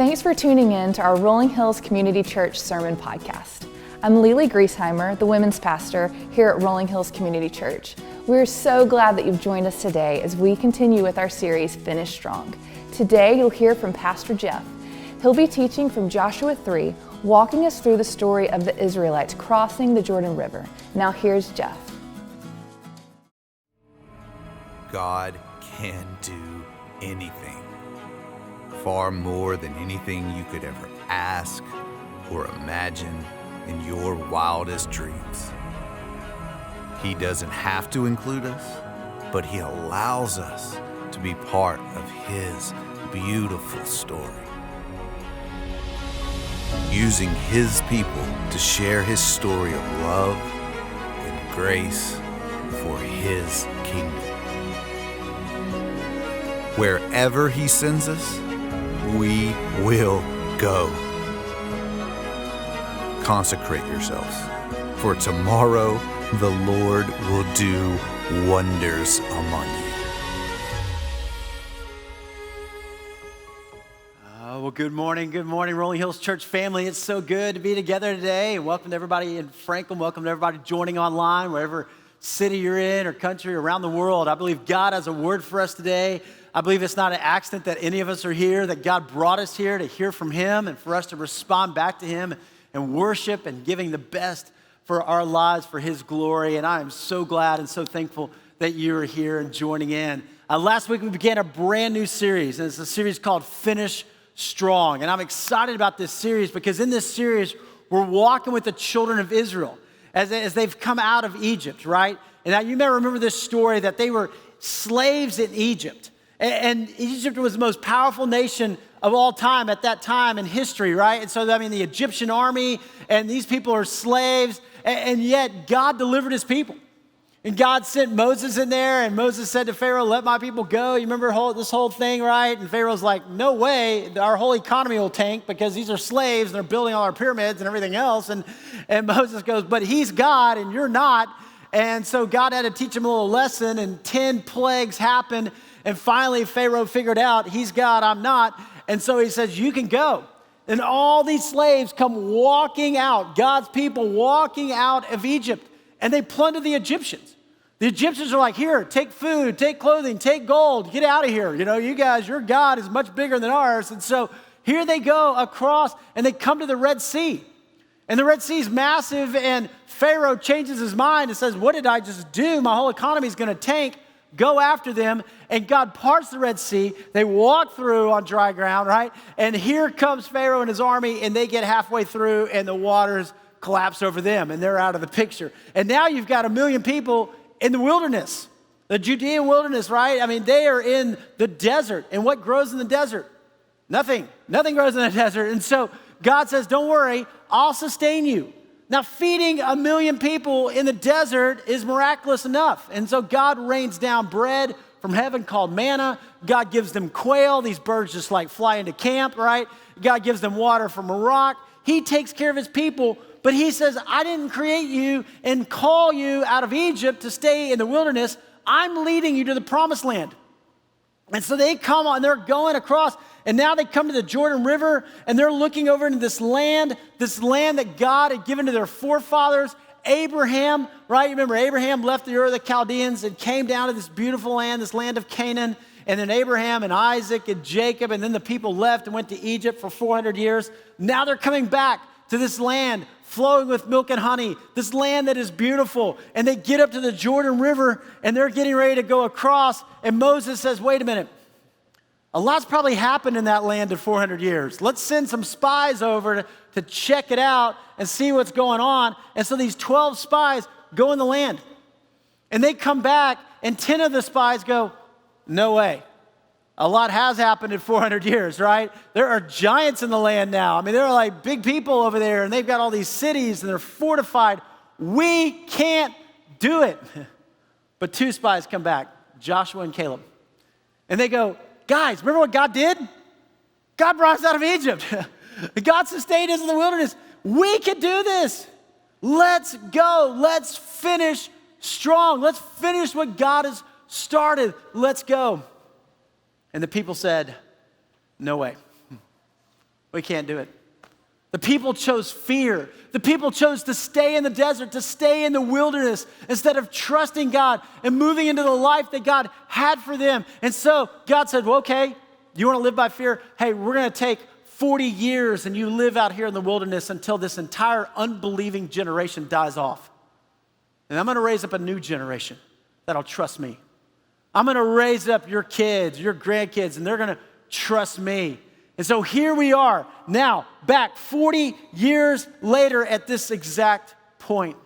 Thanks for tuning in to our Rolling Hills Community Church Sermon Podcast. I'm Lily Griesheimer, the women's pastor here at Rolling Hills Community Church. We're so glad that you've joined us today as we continue with our series, Finish Strong. Today, you'll hear from Pastor Jeff. He'll be teaching from Joshua.They, walking us through the story of the Israelites crossing the Jordan River. Now here's Jeff. God can do anything, far more than anything you could ever ask or imagine in your wildest dreams. He doesn't have to include us, but He allows us to be part of His beautiful story, using His people to share His story of love and grace for His kingdom. Wherever He sends us, we will go. Consecrate yourselves, for tomorrow the Lord will do wonders among you. Well, good morning, Rolling Hills Church family. It's so good to be together today. Welcome to everybody in Franklin. Welcome to everybody joining online, wherever city you're in or country around the world. I believe God has a word for us today. I believe it's not an accident that any of us are here, that God brought us here to hear from Him and for us to respond back to Him and worship and giving the best for our lives for His glory. And I am so glad and so thankful that you're here and joining in. Last week we began a brand new series, and it's a series called Finish Strong. And I'm excited about this series because in this series we're walking with the children of Israel as they've come out of Egypt, right? And now you may remember this story that they were slaves in Egypt. And Egypt was the most powerful nation of all time at that time in history, right? And so, the Egyptian army, and these people are slaves, and yet God delivered His people. And God sent Moses in there, and Moses said to Pharaoh, let my people go. You remember this whole thing, right? And Pharaoh's like, no way, our whole economy will tank because these are slaves, and they're building all our pyramids and everything else. And Moses goes, but He's God, and you're not. And so God had to teach him a little lesson, and 10 plagues happened. And finally, Pharaoh figured out, He's God, I'm not. And so he says, you can go. And all these slaves come walking out, God's people walking out of Egypt. And they plunder the Egyptians. The Egyptians are like, here, take food, take clothing, take gold, get out of here. You guys, your God is much bigger than ours. And so here they go across, and they come to the Red Sea. And the Red Sea is massive, and Pharaoh changes his mind and says, what did I just do? My whole economy is going to tank. Go after them, and God parts the Red Sea. They walk through on dry ground, right? And here comes Pharaoh and his army, and they get halfway through, and the waters collapse over them, and they're out of the picture. And now you've got 1 million people in the wilderness, the Judean wilderness, right? They are in the desert, and what grows in the desert? Nothing. Nothing grows in the desert. And so God says, don't worry, I'll sustain you. Now, feeding 1 million people in the desert is miraculous enough. And so God rains down bread from heaven called manna. God gives them quail. These birds just fly into camp, right? God gives them water from a rock. He takes care of His people, but He says, I didn't create you and call you out of Egypt to stay in the wilderness. I'm leading you to the promised land. And so they come on, they're going across, and now they come to the Jordan River, and they're looking over into this land that God had given to their forefathers, Abraham, right? You remember Abraham left the Ur of the Chaldeans and came down to this beautiful land, this land of Canaan, and then Abraham and Isaac and Jacob, and then the people left and went to Egypt for 400 years. Now they're coming back to this land flowing with milk and honey, this land that is beautiful. And they get up to the Jordan River, and they're getting ready to go across. And Moses says, wait a minute. A lot's probably happened in that land in 400 years. Let's send some spies over to check it out and see what's going on. And so these 12 spies go in the land. And they come back, and 10 of the spies go, no way. A lot has happened in 400 years, right? There are giants in the land now. There are big people over there, and they've got all these cities, and they're fortified. We can't do it. But 2 spies come back, Joshua and Caleb. And they go, guys, remember what God did? God brought us out of Egypt. God sustained us in the wilderness. We can do this. Let's go. Let's finish strong. Let's finish what God has started. Let's go. And the people said, no way. We can't do it. The people chose fear. The people chose to stay in the desert, to stay in the wilderness instead of trusting God and moving into the life that God had for them. And so God said, well, okay, you want to live by fear? Hey, we're going to take 40 years and you live out here in the wilderness until this entire unbelieving generation dies off. And I'm going to raise up a new generation that'll trust me. I'm going to raise up your kids, your grandkids, and they're going to trust me. And so here we are now, back 40 years later at this exact point.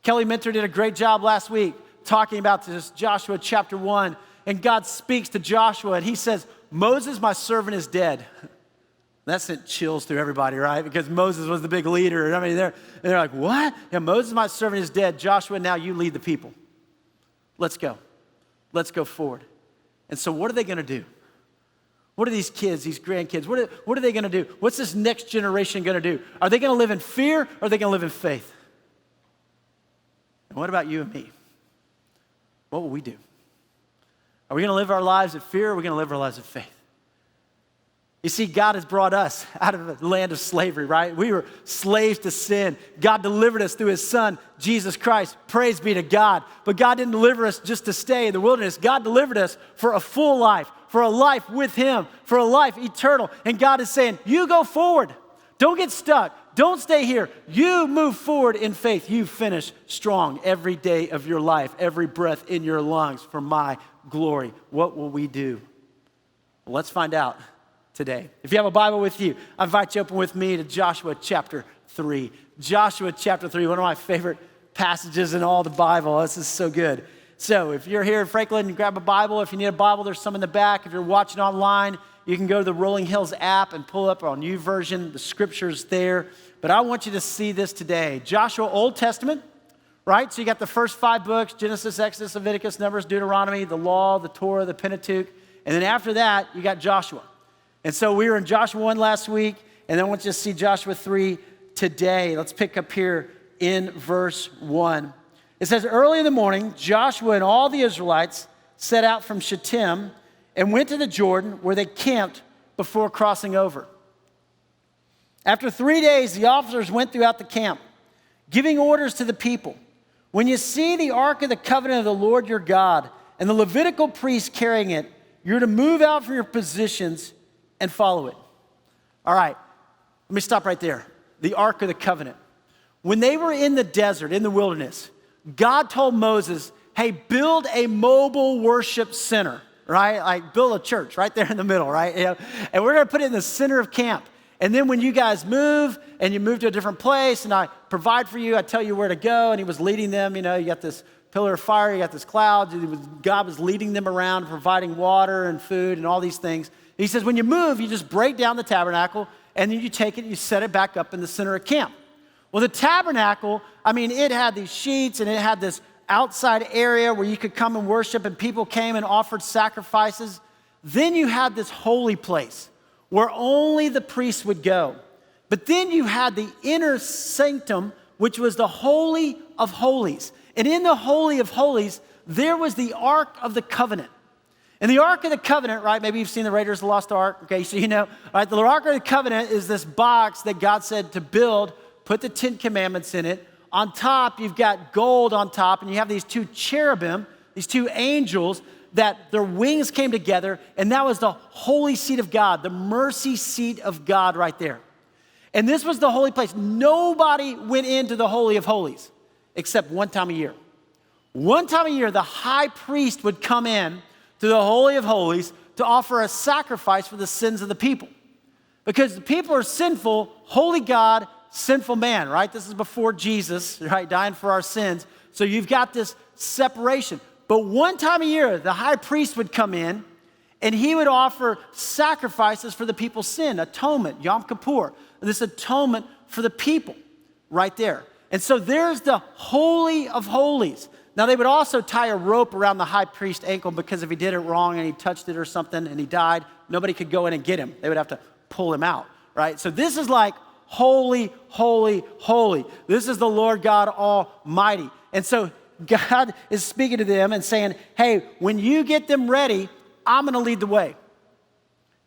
Kelly Minter did a great job last week talking about this Joshua chapter 1. And God speaks to Joshua and he says, Moses, my servant, is dead. That sent chills through everybody, right? Because Moses was the big leader. And I mean, they're like, what? Yeah, Moses, my servant, is dead. Joshua, now you lead the people. Let's go. Let's go forward. And so what are they going to do? What are these kids, these grandkids, what are they going to do? What's this next generation going to do? Are they going to live in fear or are they going to live in faith? And what about you and me? What will we do? Are we going to live our lives in fear or are we going to live our lives in faith? You see, God has brought us out of the land of slavery, right? We were slaves to sin. God delivered us through his son, Jesus Christ. Praise be to God. But God didn't deliver us just to stay in the wilderness. God delivered us for a full life, for a life with him, for a life eternal. And God is saying, you go forward. Don't get stuck. Don't stay here. You move forward in faith. You finish strong every day of your life, every breath in your lungs for my glory. What will we do? Well, let's find out today. If you have a Bible with you, I invite you to open with me to Joshua chapter 3. Joshua chapter 3, one of my favorite passages in all the Bible. This is so good. So if you're here in Franklin, grab a Bible. If you need a Bible, there's some in the back. If you're watching online, you can go to the Rolling Hills app and pull up our new version. The scripture's there. But I want you to see this today. Joshua, Old Testament, right? So you got the first 5 books, Genesis, Exodus, Leviticus, Numbers, Deuteronomy, the Law, the Torah, the Pentateuch. And then after that, you got Joshua. And so we were in Joshua 1 last week, and then I want you to see Joshua 3 today. Let's pick up here in verse 1. It says, early in the morning, Joshua and all the Israelites set out from Shittim and went to the Jordan where they camped before crossing over. After 3 days, the officers went throughout the camp, giving orders to the people. When you see the ark of the covenant of the Lord your God and the Levitical priests carrying it, you're to move out from your positions and follow it. All right, let me stop right there. The Ark of the Covenant. When they were in the desert, in the wilderness, God told Moses, hey, build a mobile worship center, right? Like build a church right there in the middle, right? You know, and we're going to put it in the center of camp. And then when you guys move and you move to a different place and I provide for you, I tell you where to go. And he was leading them, you know, you got this pillar of fire, you got this cloud. God was leading them around, providing water and food and all these things. He says, when you move, you just break down the tabernacle, and then you take it and you set it back up in the center of camp. Well, the tabernacle, I mean, it had these sheets, and it had this outside area where you could come and worship, and people came and offered sacrifices. Then you had this holy place where only the priests would go. But then you had the inner sanctum, which was the Holy of Holies. And in the Holy of Holies, there was the Ark of the Covenant. And the Ark of the Covenant, right, maybe you've seen the Raiders of the Lost Ark, okay, so you know, right, the Ark of the Covenant is this box that God said to build, put the 10 Commandments in it. On top, you've got gold on top, and you have these 2 cherubim, these 2 angels, that their wings came together, and that was the holy seat of God, the mercy seat of God right there. And this was the holy place. Nobody went into the Holy of Holies except one time a year. One time a year, the high priest would come in to the Holy of Holies to offer a sacrifice for the sins of the people. Because the people are sinful, holy God, sinful man, right? This is before Jesus, right, dying for our sins. So you've got this separation. But one time a year, the high priest would come in and he would offer sacrifices for the people's sin, atonement, Yom Kippur, this atonement for the people right there. And so there's the Holy of Holies. Now, they would also tie a rope around the high priest's ankle because if he did it wrong and he touched it or something and he died, nobody could go in and get him. They would have to pull him out, right? So this is like holy, holy, holy. This is the Lord God Almighty. And so God is speaking to them and saying, hey, when you get them ready, I'm going to lead the way.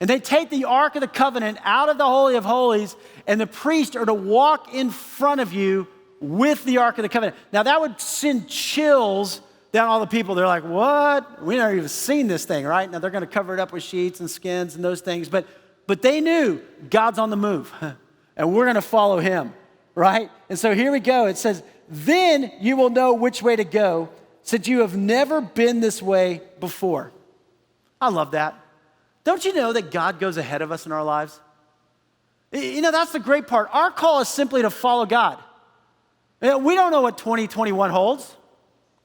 And they take the Ark of the Covenant out of the Holy of Holies, and the priests are to walk in front of you with the Ark of the Covenant. Now, that would send chills down all the people. They're like, what? We never even seen this thing, right? Now, they're going to cover it up with sheets and skins and those things. But they knew God's on the move, and we're going to follow him, right? And so here we go. It says, then you will know which way to go, since you have never been this way before. I love that. Don't you know that God goes ahead of us in our lives? You know, that's the great part. Our call is simply to follow God. We don't know what 2021 holds.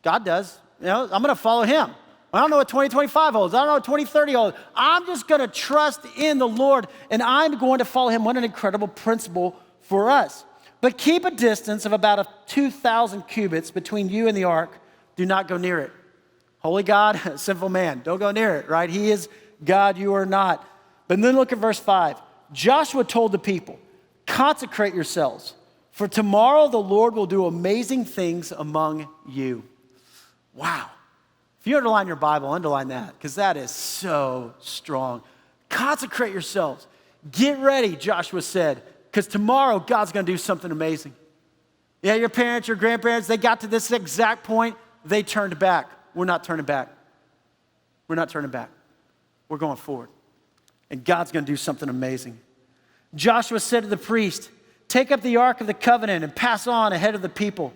God does. You know, I'm going to follow him. I don't know what 2025 holds. I don't know what 2030 holds. I'm just going to trust in the Lord, and I'm going to follow him. What an incredible principle for us. But keep a distance of about 2,000 cubits between you and the ark. Do not go near it. Holy God, sinful man, don't go near it, right? He is God, you are not. But then look at verse 5. Joshua told the people, consecrate yourselves, for tomorrow the Lord will do amazing things among you. Wow. If you underline your Bible, underline that, because that is so strong. Consecrate yourselves. Get ready, Joshua said, because tomorrow God's going to do something amazing. Yeah, your parents, your grandparents, they got to this exact point, they turned back. We're not turning back. We're not turning back. We're going forward. And God's going to do something amazing. Joshua said to the priest, take up the Ark of the Covenant and pass on ahead of the people.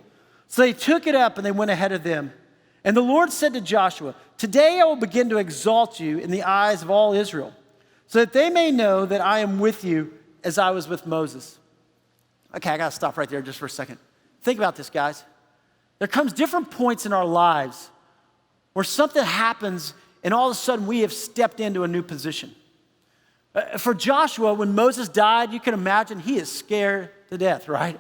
So they took it up and they went ahead of them. And the Lord said to Joshua, today I will begin to exalt you in the eyes of all Israel, so that they may know that I am with you as I was with Moses. Okay, I got to stop right there just for a second. Think about this, guys. There comes different points in our lives where something happens and all of a sudden we have stepped into a new position. For Joshua, when Moses died, you can imagine he is scared to death, right?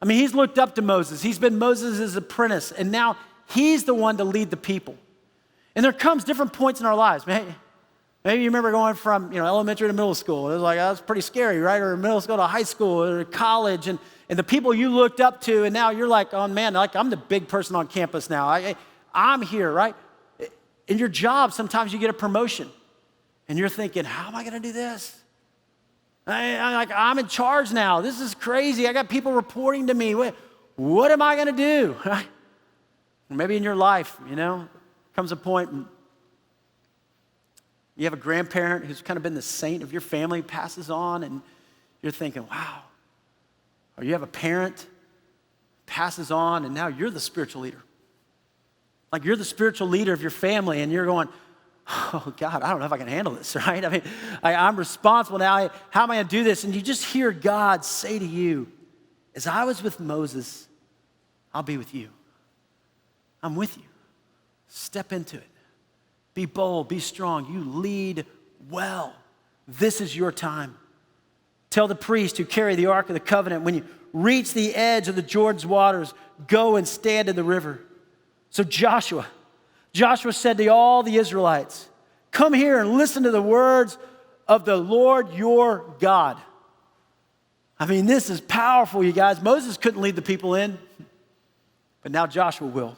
I mean, he's looked up to Moses. He's been Moses' apprentice, and now he's the one to lead the people. And there comes different points in our lives. Maybe you remember going from elementary to middle school. It was like, that was pretty scary, right? Or middle school to high school or college, and the people you looked up to, and now you're like, oh man, like I'm the big person on campus now. I'm here, right? In your job, sometimes you get a promotion, and you're thinking, how am I going to do this? I'm in charge now. This is crazy. I got people reporting to me. What am I going to do? Maybe in your life, comes a point, you have a grandparent who's kind of been the saint of your family, passes on, and you're thinking, wow. Or you have a parent, passes on, and now you're the spiritual leader. Like you're the spiritual leader of your family, and you're going, oh God, I don't know if I can handle this, right? I mean, I'm responsible now. How am I going to do this? And you just hear God say to you, as I was with Moses, I'll be with you. I'm with you. Step into it. Be bold, be strong. You lead well. This is your time. Tell the priest who carry the Ark of the Covenant, when you reach the edge of the Jordan's waters, go and stand in the river. So Joshua said to all the Israelites, come here and listen to the words of the Lord your God. I mean, this is powerful, you guys. Moses couldn't lead the people in, but now Joshua will.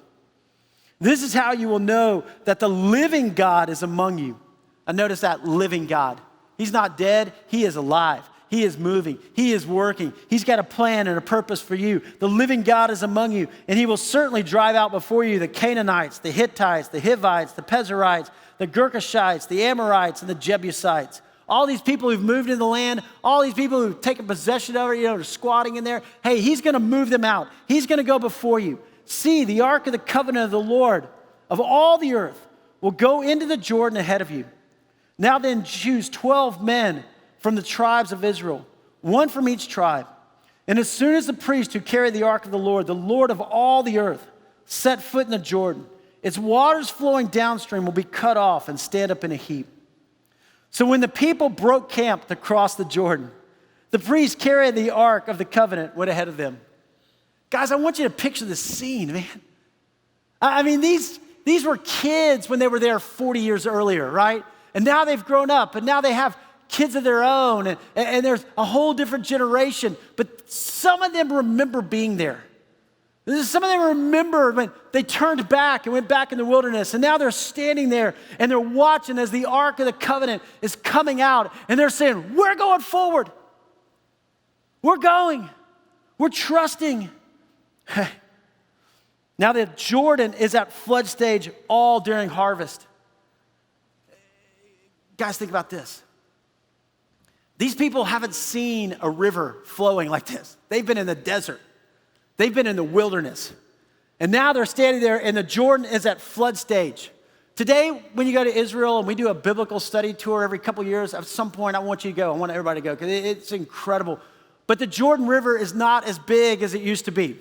This is how you will know that the living God is among you. I notice that, living God. He's not dead, he is alive. He is moving. He is working. He's got a plan and a purpose for you. The living God is among you, and he will certainly drive out before you the Canaanites, the Hittites, the Hivites, the Pezerites, the Girgashites, the Amorites, and the Jebusites. All these people who've moved in the land, all these people who've taken possession of it, are squatting in there. Hey, he's going to move them out. He's going to go before you. See, the Ark of the Covenant of the Lord of all the earth will go into the Jordan ahead of you. Now then, choose 12 men from the tribes of Israel, one from each tribe. And as soon as the priests who carry the ark of the Lord of all the earth, set foot in the Jordan, its waters flowing downstream will be cut off and stand up in a heap. So when the people broke camp to cross the Jordan, the priests carrying the ark of the covenant went ahead of them. Guys, I want you to picture this scene, man. I mean, these were kids when they were there 40 years earlier, right? And now they've grown up, and now they have kids of their own, and there's a whole different generation. But some of them remember being there. Some of them remember when they turned back and went back in the wilderness, and now they're standing there and they're watching as the Ark of the Covenant is coming out, and they're saying, we're going forward. We're going. We're trusting. Now that Jordan is at flood stage all during harvest. Guys, think about this. These people haven't seen a river flowing like this. They've been in the desert. They've been in the wilderness. And now they're standing there and the Jordan is at flood stage. Today, when you go to Israel and we do a biblical study tour every couple years, at some point I want you to go. I want everybody to go because it's incredible. But the Jordan River is not as big as it used to be.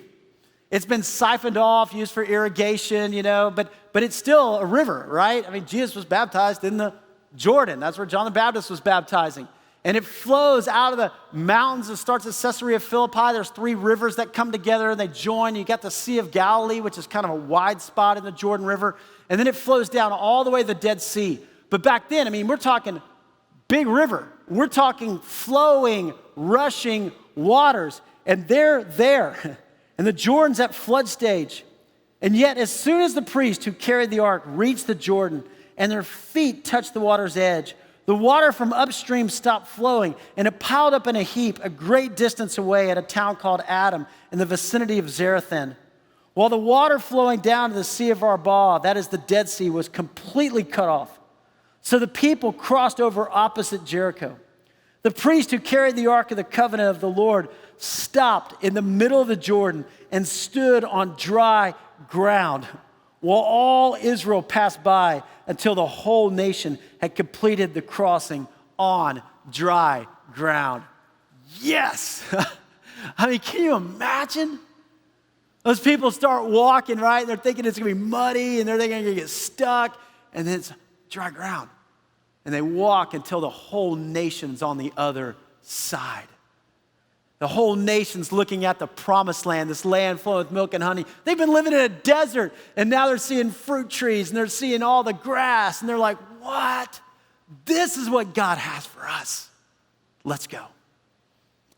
It's been siphoned off, used for irrigation, but it's still a river, right? I mean, Jesus was baptized in the Jordan. That's where John the Baptist was baptizing. And it flows out of the mountains. It starts at Caesarea Philippi. There's 3 rivers that come together and they join. You got the Sea of Galilee, which is kind of a wide spot in the Jordan River. And then it flows down all the way to the Dead Sea. But back then, we're talking big river. We're talking flowing, rushing waters. And they're there. And the Jordan's at flood stage. And yet, as soon as the priest who carried the ark reached the Jordan and their feet touched the water's edge, the water from upstream stopped flowing, and it piled up in a heap a great distance away at a town called Adam in the vicinity of Zarethan. While the water flowing down to the Sea of Arba, that is the Dead Sea, was completely cut off. So the people crossed over opposite Jericho. The priest who carried the Ark of the Covenant of the Lord stopped in the middle of the Jordan and stood on dry ground, while all Israel passed by until the whole nation had completed the crossing on dry ground. Yes! Can you imagine? Those people start walking, right? They're thinking it's going to be muddy, and they're thinking they're going to get stuck, and then it's dry ground. And they walk until the whole nation's on the other side. The whole nation's looking at the promised land, this land flowing with milk and honey. They've been living in a desert, and now they're seeing fruit trees, and they're seeing all the grass, and they're like, what? This is what God has for us. Let's go.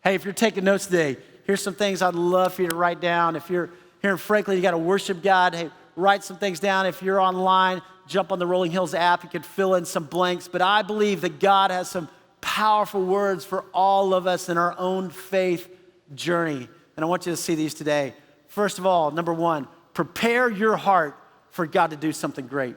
Hey, if you're taking notes today, here's some things I'd love for you to write down. If you're here in Franklin, you got to worship God. Hey, write some things down. If you're online, jump on the Rolling Hills app. You could fill in some blanks. But I believe that God has some powerful words for all of us in our own faith journey. And I want you to see these today. First of all, number 1, prepare your heart for God to do something great.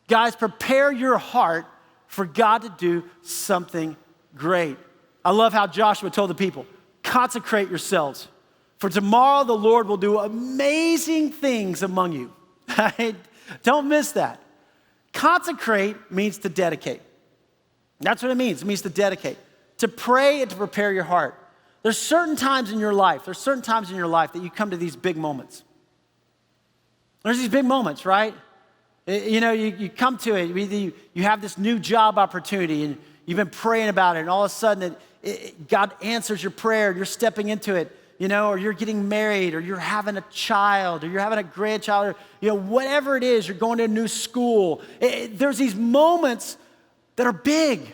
Guys, prepare your heart for God to do something great. I love how Joshua told the people, consecrate yourselves, for tomorrow the Lord will do amazing things among you. Don't miss that. Consecrate means to dedicate. That's what it means. It means to dedicate, to pray and to prepare your heart. There's certain times in your life that you come to these big moments. There's these big moments, right? You come to it. You have this new job opportunity, and you've been praying about it, and all of a sudden God answers your prayer, and you're stepping into it, or you're getting married, or you're having a child, or you're having a grandchild, or whatever it is, you're going to a new school. There's these moments that are big.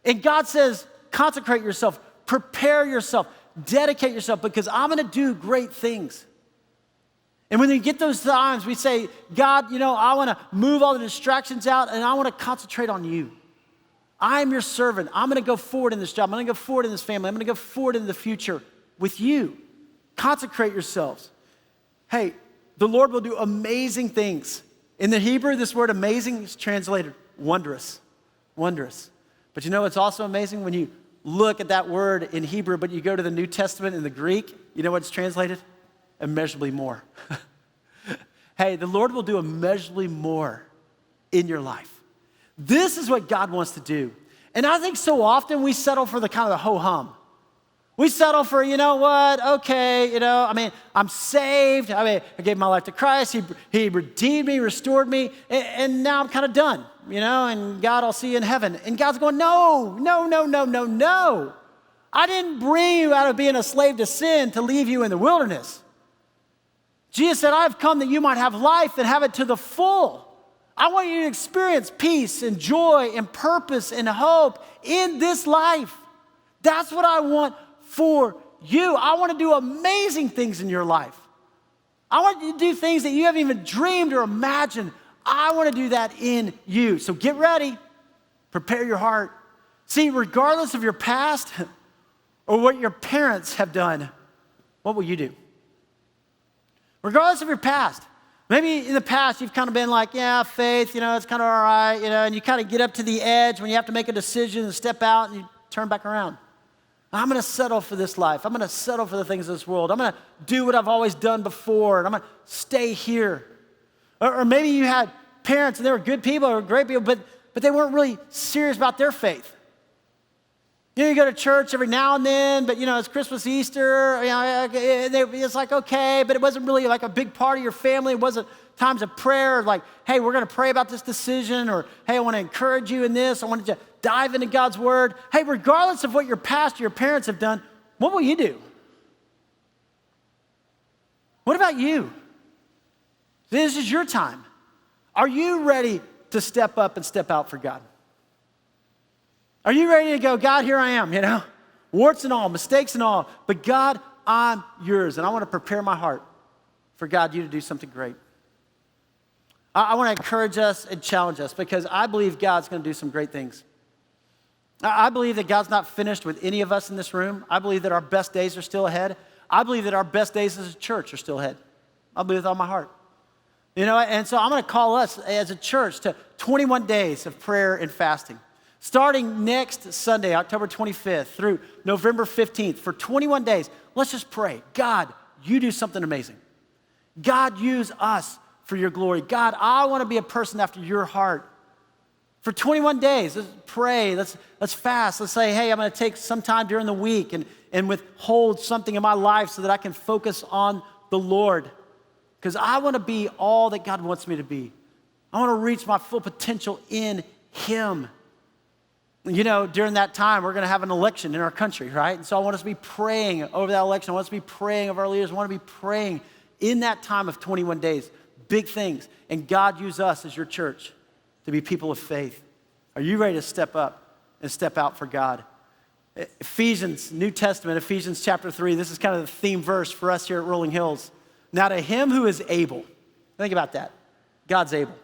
And God says, consecrate yourself, prepare yourself, dedicate yourself, because I'm going to do great things. And when you get those times, we say, God, I want to move all the distractions out, and I want to concentrate on you. I am your servant. I'm going to go forward in this job. I'm going to go forward in this family. I'm going to go forward in the future with you. Consecrate yourselves. Hey, the Lord will do amazing things. In the Hebrew, this word amazing is translated wondrous. Wondrous. But it's also amazing when you look at that word in Hebrew, but you go to the New Testament in the Greek, you know what it's translated? Immeasurably more. Hey, the Lord will do immeasurably more in your life. This is what God wants to do. And I think so often we settle for the kind of the ho-hum. We settle for, okay, I'm saved. I gave my life to Christ. He redeemed me, restored me, and now I'm kind of done, and God, I'll see you in heaven. And God's going, no. I didn't bring you out of being a slave to sin to leave you in the wilderness. Jesus said, I've come that you might have life and have it to the full. I want you to experience peace and joy and purpose and hope in this life. That's what I want for you. I want to do amazing things in your life. I want you to do things that you haven't even dreamed or imagined. I want to do that in you. So get ready. Prepare your heart. See, regardless of your past or what your parents have done, what will you do? Regardless of your past. Maybe in the past you've kind of been like, yeah, faith, it's kind of all right, and you kind of get up to the edge when you have to make a decision and step out and you turn back around. I'm going to settle for this life. I'm going to settle for the things of this world. I'm going to do what I've always done before, and I'm going to stay here. Or maybe you had parents, and they were good people or great people, but they weren't really serious about their faith. You go to church every now and then, but it's Christmas, Easter, it's like, okay, but it wasn't really like a big part of your family. It wasn't times of prayer, like, hey, we're going to pray about this decision, or hey, I want to encourage you in this. I want you to dive into God's word. Hey, regardless of what your past or your parents have done, what will you do? What about you? This is your time. Are you ready to step up and step out for God? Are you ready to go, God, here I am, warts and all, mistakes and all, but God, I'm yours, and I want to prepare my heart for God, you to do something great. I want to encourage us and challenge us because I believe God's going to do some great things. I believe that God's not finished with any of us in this room. I believe that our best days are still ahead. I believe that our best days as a church are still ahead. I believe with all my heart. And so I'm going to call us as a church to 21 days of prayer and fasting. Starting next Sunday, October 25th through November 15th, for 21 days, let's just pray. God, you do something amazing. God, use us for your glory. God, I want to be a person after your heart. For 21 days, let's pray, let's fast. Let's say, hey, I'm going to take some time during the week and withhold something in my life so that I can focus on the Lord. Because I want to be all that God wants me to be. I want to reach my full potential in Him. During that time, we're going to have an election in our country, right? And so I want us to be praying over that election. I want us to be praying over our leaders. I want to be praying in that time of 21 days, big things. And God, use us as your church to be people of faith. Are you ready to step up and step out for God? Ephesians, New Testament, Ephesians chapter 3. This is kind of the theme verse for us here at Rolling Hills. Now to him who is able, think about that. God's able.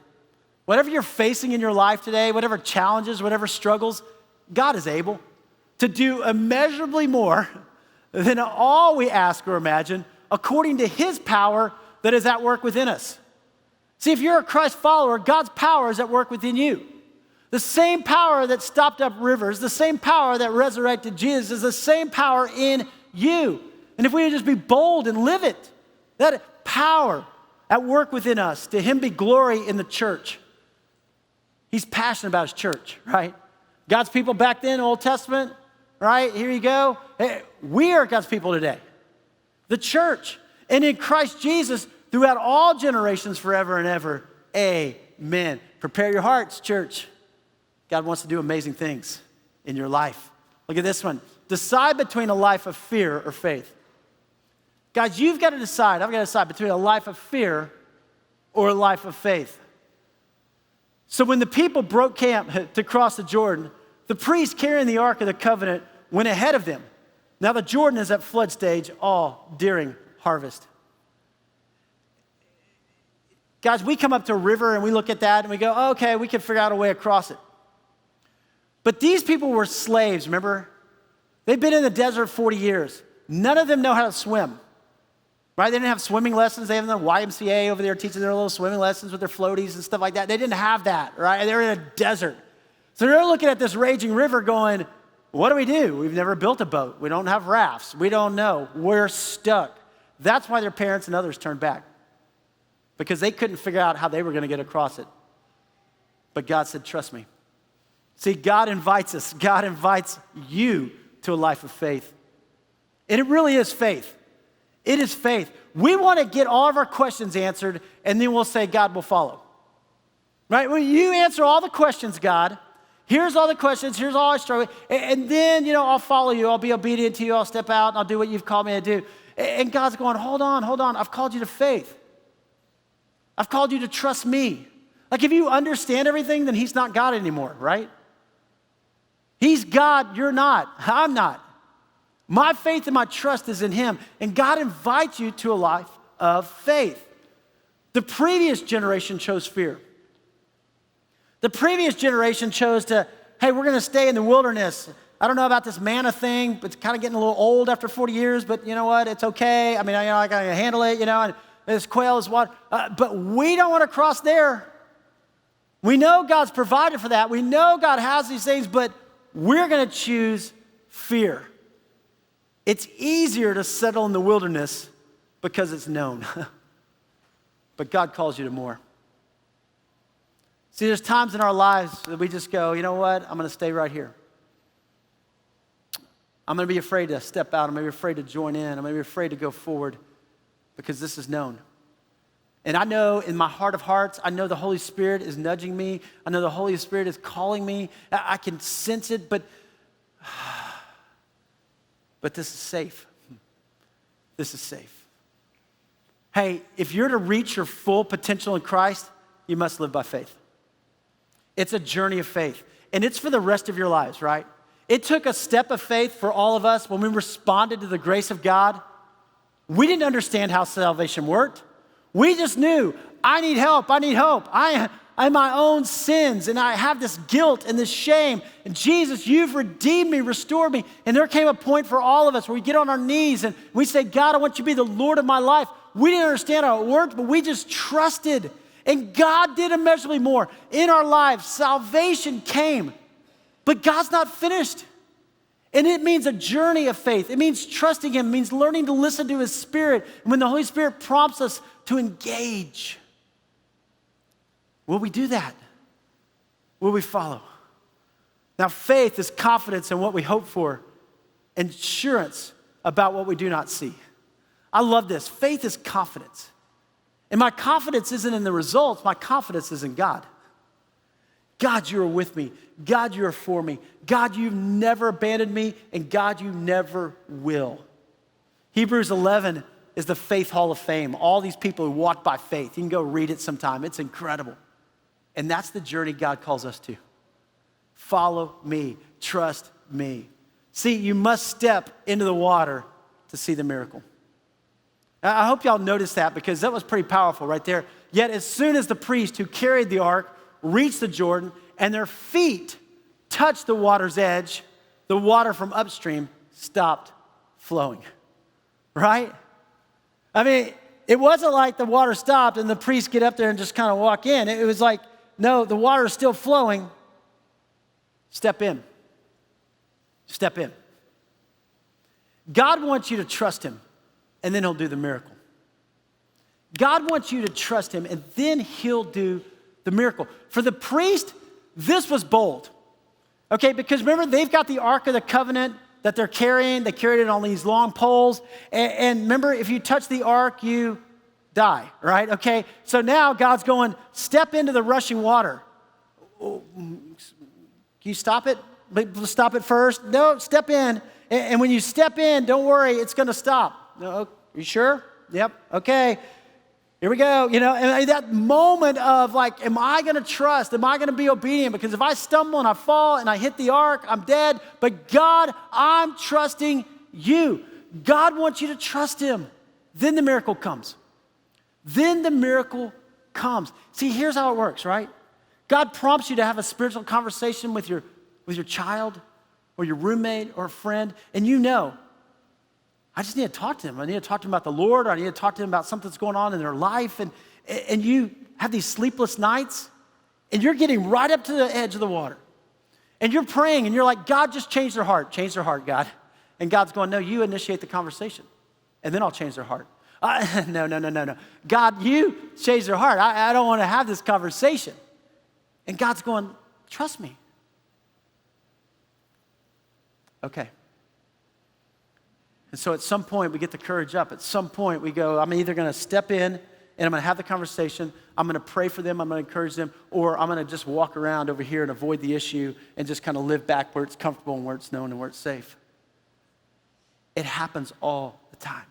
Whatever you're facing in your life today, whatever challenges, whatever struggles, God is able to do immeasurably more than all we ask or imagine, according to his power that is at work within us. See, if you're a Christ follower, God's power is at work within you. The same power that stopped up rivers, the same power that resurrected Jesus is the same power in you. And if we would just be bold and live it, that power at work within us, to him be glory in the church. He's passionate about his church, right? God's people back then, Old Testament, right? Here you go. We are God's people today. The church. And in Christ Jesus, throughout all generations, forever and ever. Amen. Prepare your hearts, church. God wants to do amazing things in your life. Look at this one. Decide between a life of fear or faith. Guys, you've got to decide. I've got to decide between a life of fear or a life of faith. So when the people broke camp to cross the Jordan, the priest carrying the Ark of the Covenant went ahead of them. Now the Jordan is at flood stage all during harvest. Guys, we come up to a river and we look at that and we go, oh, okay, we can figure out a way across it. But these people were slaves, remember? They've been in the desert 40 years. None of them know how to swim. Right? They didn't have swimming lessons. They have the YMCA over there teaching their little swimming lessons with their floaties and stuff like that. They didn't have that, right? They're in a desert. So they're looking at this raging river going, what do? We've never built a boat. We don't have rafts. We don't know. We're stuck. That's why their parents and others turned back, because they couldn't figure out how they were going to get across it. But God said, trust me. See, God invites us. God invites you to a life of faith. And it really is faith. It is faith. We want to get all of our questions answered, and then we'll say, God will follow. Right? When you answer all the questions, God, here's all the questions, here's all I struggle with, and then, I'll follow you, I'll be obedient to you, I'll step out, and I'll do what you've called me to do. And God's going, hold on, I've called you to faith. I've called you to trust me. Like, if you understand everything, then he's not God anymore, right? He's God, you're not, I'm not. My faith and my trust is in him. And God invites you to a life of faith. The previous generation chose fear. The previous generation chose to, hey, we're going to stay in the wilderness. I don't know about this manna thing, but it's kind of getting a little old after 40 years, but you know what? It's okay. I mean, I got to handle it, and this quail is water. But we don't want to cross there. We know God's provided for that. We know God has these things, but we're going to choose fear. It's easier to settle in the wilderness because it's known. But God calls you to more. See, there's times in our lives that we just go, you know what? I'm going to stay right here. I'm going to be afraid to step out. I'm going to be afraid to join in. I'm going to be afraid to go forward because this is known. And I know in my heart of hearts, I know the Holy Spirit is nudging me. I know the Holy Spirit is calling me. I can sense it, but this is safe. This is safe. Hey, if you're to reach your full potential in Christ, you must live by faith. It's a journey of faith, and it's for the rest of your lives, right? It took a step of faith for all of us when we responded to the grace of God. We didn't understand how salvation worked. We just knew, I need help, I need hope. I am my own sins, and I have this guilt and this shame. And Jesus, you've redeemed me, restored me. And there came a point for all of us where we get on our knees and we say, God, I want you to be the Lord of my life. We didn't understand how it worked, but we just trusted. And God did immeasurably more in our lives. Salvation came, but God's not finished. And it means a journey of faith. It means trusting Him. It means learning to listen to His Spirit. And when the Holy Spirit prompts us to engage, will we do that? Will we follow? Now, faith is confidence in what we hope for, and assurance about what we do not see. I love this. Faith is confidence. And my confidence isn't in the results. My confidence is in God. God, you are with me. God, you are for me. God, you've never abandoned me. And God, you never will. Hebrews 11 is the faith hall of fame. All these people who walked by faith. You can go read it sometime. It's incredible. And that's the journey God calls us to. Follow me. Trust me. See, you must step into the water to see the miracle. I hope y'all noticed that because that was pretty powerful right there. Yet as soon as the priest who carried the ark reached the Jordan and their feet touched the water's edge, the water from upstream stopped flowing, right? I mean, it wasn't like the water stopped and the priest get up there and just kind of walk in. It was like, no, the water is still flowing. Step in. Step in. God wants you to trust Him, and then He'll do the miracle. God wants you to trust Him, and then He'll do the miracle. For the priest, this was bold. Okay, because remember, they've got the Ark of the Covenant that they're carrying. They carried it on these long poles. And remember, if you touch the Ark, you die, right? Okay, so now God's going, step into the rushing water. Can you stop it? Stop it first. No, step in. And when you step in, don't worry, it's going to stop. No, are you sure? Yep, okay. Here we go. And that moment of like, am I going to trust? Am I going to be obedient? Because if I stumble and I fall and I hit the ark, I'm dead. But God, I'm trusting you. God wants you to trust Him. Then the miracle comes. Then the miracle comes. See, here's how it works, right? God prompts you to have a spiritual conversation with your child or your roommate or a friend, and I just need to talk to them. I need to talk to them about the Lord, or I need to talk to them about something that's going on in their life, and you have these sleepless nights, and you're getting right up to the edge of the water, and you're praying, and you're like, God, just change their heart, God. And God's going, no, you initiate the conversation, and then I'll change their heart. No. God, you change their heart. I don't want to have this conversation. And God's going, trust me. Okay. And so at some point, we get the courage up. At some point, we go, I'm either going to step in and I'm going to have the conversation. I'm going to pray for them. I'm going to encourage them. Or I'm going to just walk around over here and avoid the issue and just kind of live back where it's comfortable and where it's known and where it's safe. It happens all the time.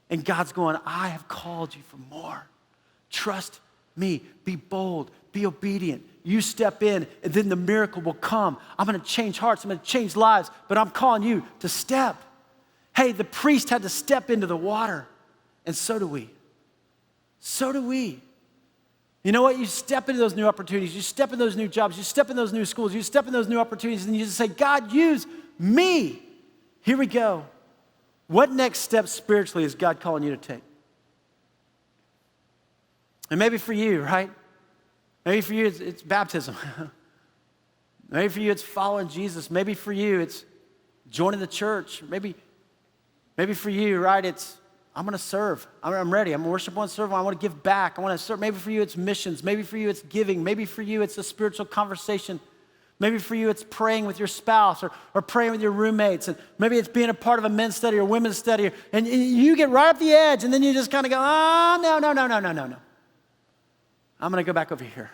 And God's going, I have called you for more. Trust me. Be bold. Be obedient. You step in, and then the miracle will come. I'm going to change hearts. I'm going to change lives. But I'm calling you to step. Hey, the priest had to step into the water. And so do we. So do we. You know what? You step into those new opportunities. You step in those new jobs. You step in those new schools. You step in those new opportunities, and you just say, God, use me. Here we go. What next step spiritually is God calling you to take? And maybe for you, right? Maybe for you, it's baptism. Maybe for you, it's following Jesus. Maybe for you, it's joining the church. Maybe for you, right, it's I'm going to serve. I'm ready. I'm going to worship. I want to serve. I want to give back. I want to serve. Maybe for you, it's missions. Maybe for you, it's giving. Maybe for you, it's a spiritual conversation. Maybe for you, it's praying with your spouse or praying with your roommates. And maybe it's being a part of a men's study or women's study. And you get right up the edge, and then you just kind of go, no. I'm going to go back over here.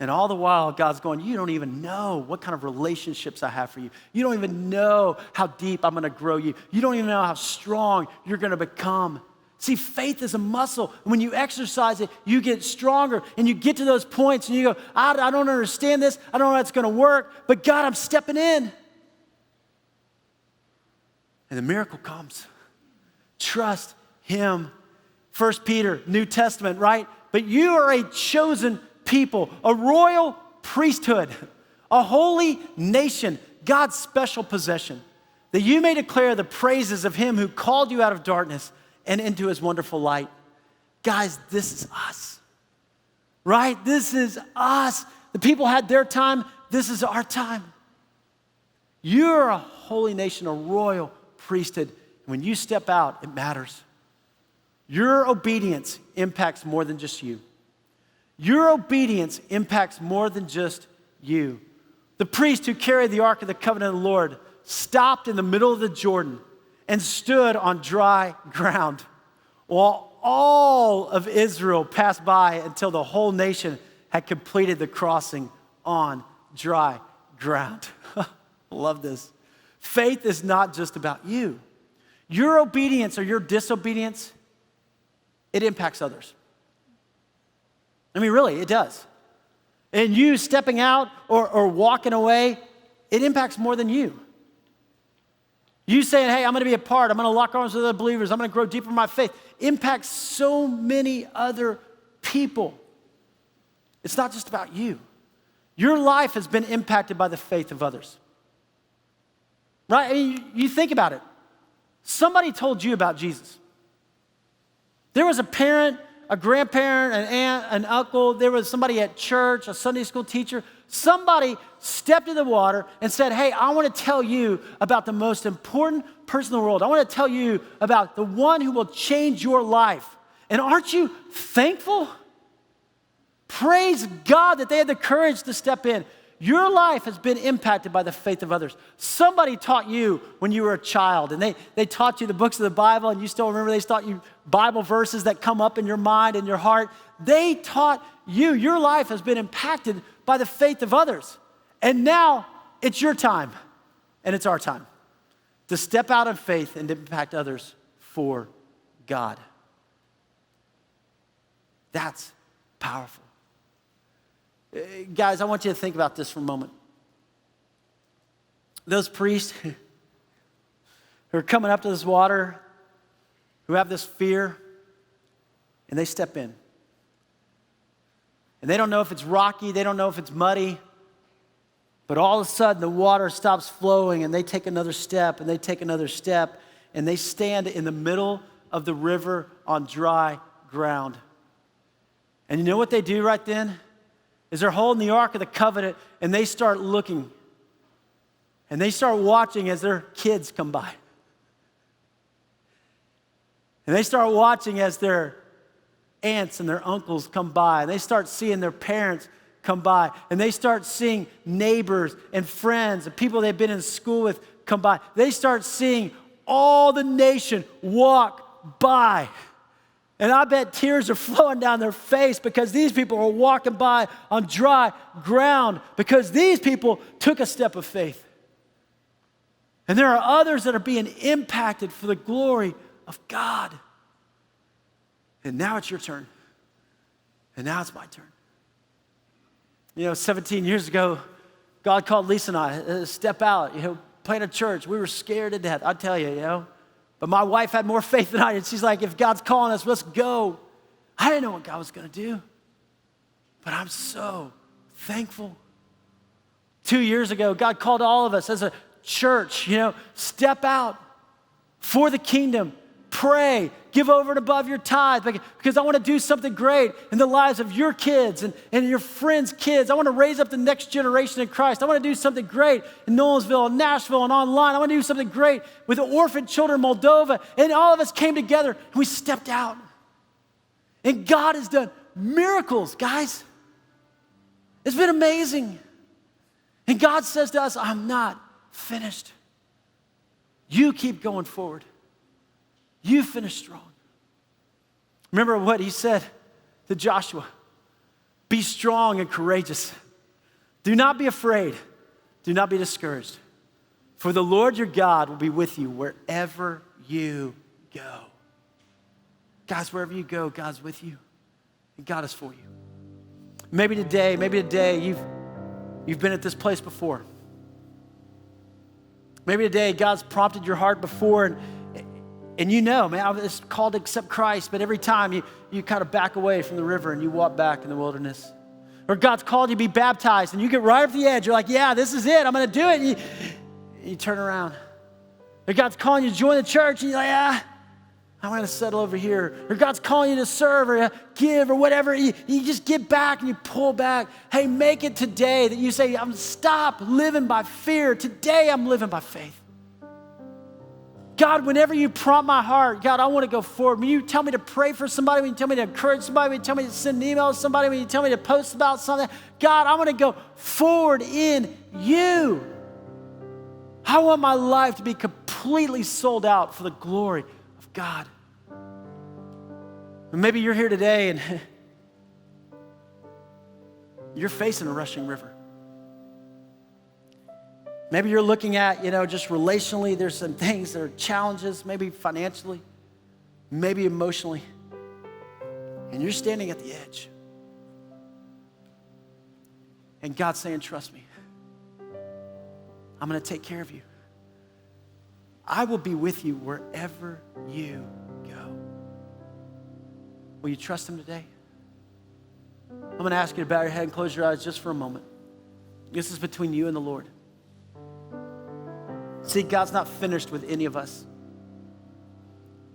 And all the while, God's going, you don't even know what kind of relationships I have for you. You don't even know how deep I'm going to grow you. You don't even know how strong you're going to become. See, faith is a muscle. When you exercise it, you get stronger, and you get to those points, and you go, I don't understand this. I don't know how it's going to work, but God, I'm stepping in. And the miracle comes. Trust Him. 1 Peter, New Testament, right? But you are a chosen people, a royal priesthood, a holy nation, God's special possession, that you may declare the praises of Him who called you out of darkness and into His wonderful light. Guys, this is us, right? This is us. The people had their time. This is our time. You're a holy nation, a royal priesthood. When you step out, it matters. Your obedience impacts more than just you. Your obedience impacts more than just you. The priest who carried the Ark of the Covenant of the Lord stopped in the middle of the Jordan and stood on dry ground while all of Israel passed by until the whole nation had completed the crossing on dry ground. Love this. Faith is not just about you. Your obedience or your disobedience, it impacts others. I mean, really, it does. And you stepping out or walking away, it impacts more than you. You saying, hey, I'm going to be a part, I'm going to lock arms with other believers, I'm going to grow deeper in my faith, impacts so many other people. It's not just about you. Your life has been impacted by the faith of others. Right? I mean, you think about it. Somebody told you about Jesus. There was a parent, a grandparent, an aunt, an uncle, there was somebody at church, a Sunday school teacher. Somebody stepped in the water and said, hey, I want to tell you about the most important person in the world. I want to tell you about the one who will change your life. And aren't you thankful? Praise God that they had the courage to step in. Your life has been impacted by the faith of others. Somebody taught you when you were a child, and they taught you the books of the Bible, and you still remember they taught you Bible verses that come up in your mind and your heart. They taught you. Your life has been impacted by the faith of others. And now it's your time, and it's our time to step out in faith and to impact others for God. That's powerful. Guys, I want you to think about this for a moment. Those priests who are coming up to this water, who have this fear, and they step in. And they don't know if it's rocky, they don't know if it's muddy, but all of a sudden the water stops flowing, and they take another step, and they take another step, and they stand in the middle of the river on dry ground. And you know what they do right then? Is they're holding the Ark of the Covenant, and they start looking. And they start watching as their kids come by. And they start watching as their aunts and their uncles come by. And they start seeing their parents come by. And they start seeing neighbors and friends and people they've been in school with come by. They start seeing all the nation walk by. And I bet tears are flowing down their face because these people are walking by on dry ground because these people took a step of faith. And there are others that are being impacted for the glory of God. And now it's your turn. And now it's my turn. 17 years ago, God called Lisa and I to step out, plant a church. We were scared to death. I tell you, But my wife had more faith than I did. She's like, if God's calling us, let's go. I didn't know what God was going to do. But I'm so thankful. 2 years ago, God called all of us as a church, step out for the kingdom, pray, give over and above your tithe, because I want to do something great in the lives of your kids and your friends' kids. I want to raise up the next generation in Christ. I want to do something great in Nolensville and Nashville and online. I want to do something great with the orphan children in Moldova. And all of us came together and we stepped out. And God has done miracles, guys. It's been amazing. And God says to us, I'm not finished. You keep going forward. You finish strong. Remember what he said to Joshua. Be strong and courageous. Do not be afraid. Do not be discouraged. For the Lord your God will be with you wherever you go. Guys, wherever you go, God's with you. And God is for you. Maybe today you've been at this place before. Maybe today God's prompted your heart before and man, I was called to accept Christ, but every time you kind of back away from the river and you walk back in the wilderness. Or God's called you to be baptized and you get right up the edge. You're like, yeah, this is it. I'm going to do it. And you turn around. Or God's calling you to join the church and you're like, I'm going to settle over here. Or God's calling you to serve or give or whatever. You just get back and you pull back. Hey, make it today that you say, stop living by fear. Today I'm living by faith. God, whenever you prompt my heart, God, I want to go forward. When you tell me to pray for somebody, when you tell me to encourage somebody, when you tell me to send an email to somebody, when you tell me to post about something, God, I want to go forward in you. I want my life to be completely sold out for the glory of God. And maybe you're here today and you're facing a rushing river. Maybe you're looking at, just relationally, there's some things that are challenges, maybe financially, maybe emotionally, and you're standing at the edge. And God's saying, trust me. I'm going to take care of you. I will be with you wherever you go. Will you trust him today? I'm going to ask you to bow your head and close your eyes just for a moment. This is between you and the Lord. See, God's not finished with any of us.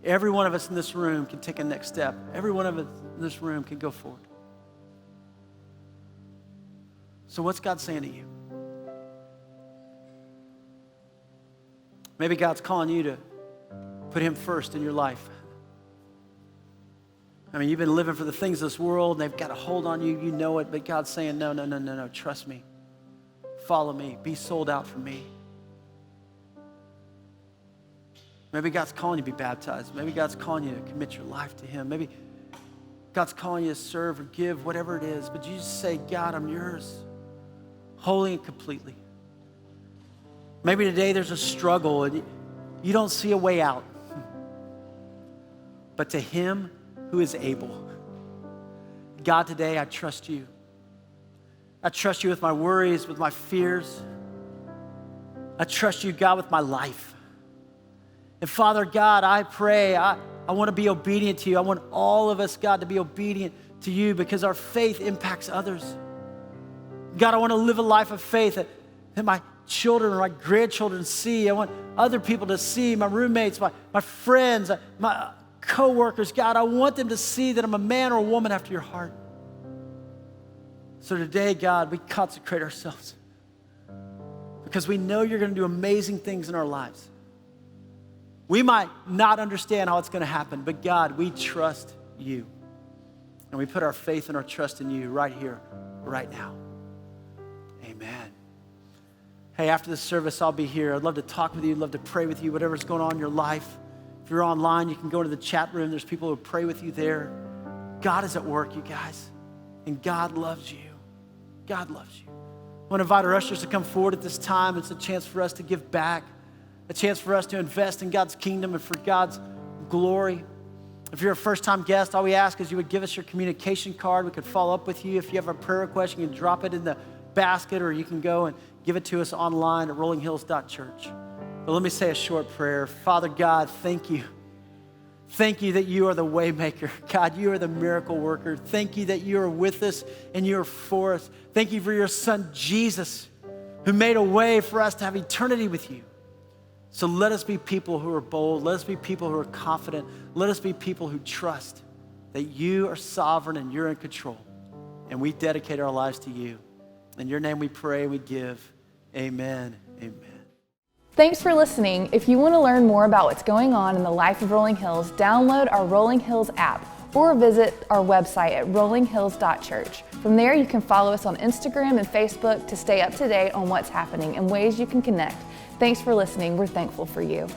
Every one of us in this room can take a next step. Every one of us in this room can go forward. So what's God saying to you? Maybe God's calling you to put him first in your life. You've been living for the things of this world, and they've got a hold on you. You know it, but God's saying, no, trust me. Follow me. Be sold out for me. Maybe God's calling you to be baptized. Maybe God's calling you to commit your life to him. Maybe God's calling you to serve or give, whatever it is. But you just say, God, I'm yours, wholly and completely. Maybe today there's a struggle and you don't see a way out. But to him who is able, God, today I trust you. I trust you with my worries, with my fears. I trust you, God, with my life. And Father God, I pray, I want to be obedient to you. I want all of us, God, to be obedient to you because our faith impacts others. God, I want to live a life of faith that my children or my grandchildren see. I want other people to see, my roommates, my friends, my co-workers. God, I want them to see that I'm a man or a woman after your heart. So today, God, we consecrate ourselves because we know you're going to do amazing things in our lives. We might not understand how it's going to happen, but God, we trust you. And we put our faith and our trust in you right here, right now. Amen. Hey, after the service, I'll be here. I'd love to talk with you. I'd love to pray with you, whatever's going on in your life. If you're online, you can go to the chat room. There's people who pray with you there. God is at work, you guys. And God loves you. God loves you. I want to invite our ushers to come forward at this time. It's a chance for us to give back. A chance for us to invest in God's kingdom and for God's glory. If you're a first-time guest, all we ask is you would give us your communication card. We could follow up with you. If you have a prayer request, you can drop it in the basket or you can go and give it to us online at rollinghills.church. But let me say a short prayer. Father God, thank you. Thank you that you are the way maker. God, you are the miracle worker. Thank you that you are with us and you are for us. Thank you for your son, Jesus, who made a way for us to have eternity with you. So let us be people who are bold. Let us be people who are confident. Let us be people who trust that you are sovereign and you're in control. And we dedicate our lives to you. In your name we pray, we give. Amen. Amen. Thanks for listening. If you want to learn more about what's going on in the life of Rolling Hills, download our Rolling Hills app or visit our website at rollinghills.church. From there, you can follow us on Instagram and Facebook to stay up to date on what's happening and ways you can connect. Thanks for listening. We're thankful for you.